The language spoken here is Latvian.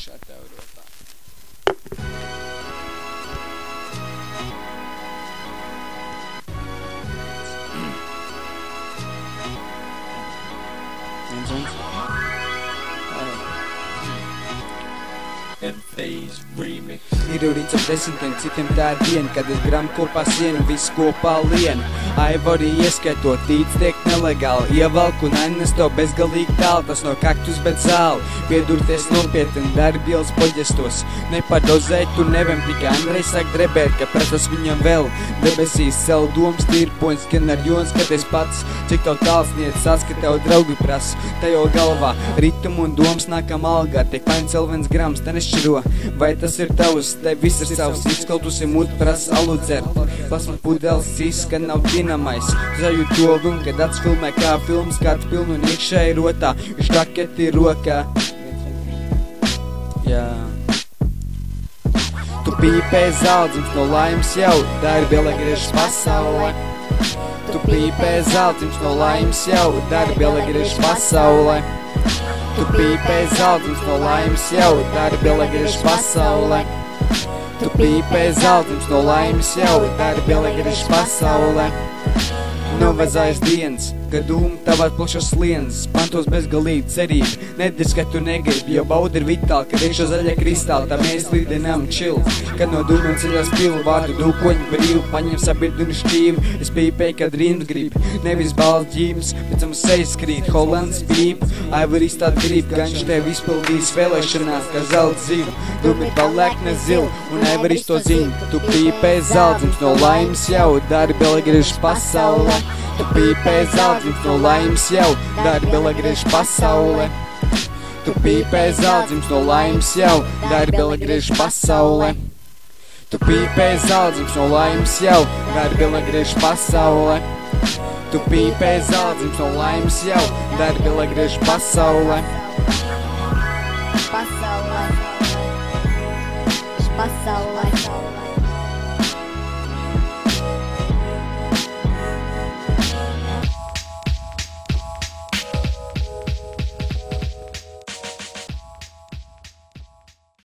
iekšā tev rotā. Ir rīts ap 10, citiem tā ir diena, kad es gram kopā sienu, viss kopā lien. Aivorī ieskaitot, tīts tiek nelegāli, ievalku un ainas to bezgalīgi tālu, tas no kaktus bet zāli. Piedurties nopietni, darbielas poģestos, nepardozēt tu nevem, tikai Andrejs sāk drebēt, ka prasas viņam vēl. Debesīs cel domas tīrpoņas, gan ar jonas, kad es pats, cik tev tālsniec, sāc, ka tev draugi prasa. Tejo galvā ritumu un domas nākam algā, tiek paņemts vēl viens grams, te nešķiro, vai tas ir tavs, te viss ir savs, izskautusi mut prasa alu dzert. Plasma pudeles cīs, kad nav dinamais, zaju to kad atsfilmē kā filmas, kāds pilnu un iekšēji rotā, viņš raketi rokā. Jā. Tu pīpē zaldzims no laimes jau, darbi griežas pasaulē. Tu pīpē zaldzims no laimes jau, darbi griežas pasaulē. Tu pīpē zaldzims no laimes jau, darbi griežas pasaulē. Tu pīpē zaldzims no laimes jau, darbi griežas pasaulē. Novazājas dienas, kad dūma tavās plašas slienas, pantos bezgalīgi cerība, nedis, ka tu negribi, jo bauda ir vitāli, kad iekšā zaļa kristāli, tā mēs lidinām čil. Kad no dūmiem ceļās pilu vārdu, dūkoņu brīvu, paņem sabirdu un šķīvu, es pīpēju, kad rīnu grib, nevis balsts ģīmes, pēc mums sejas krīt, Holands pīp, Aivorīs tād grib, ganš tev izpildīs vēlēšanās, kā zelta zivu, dūmi paliek ne zilu, un Aivorīs to zina, tu pīpē zaldzims no laimes jau, darbi griežas pasaulē. Tu pīpē zaldzims no laimes jau, darbi griežas pasaulē. Tu pīpē zaldzims no laimes jau, darbi griežas pasaulē. Tu pīpē zaldzims no laimes jau, darbi griežas pasaulē. Tu pīpē zaldzims no laimes jau, darbi griežas pasaulē. Pasaulē. Pasaulē.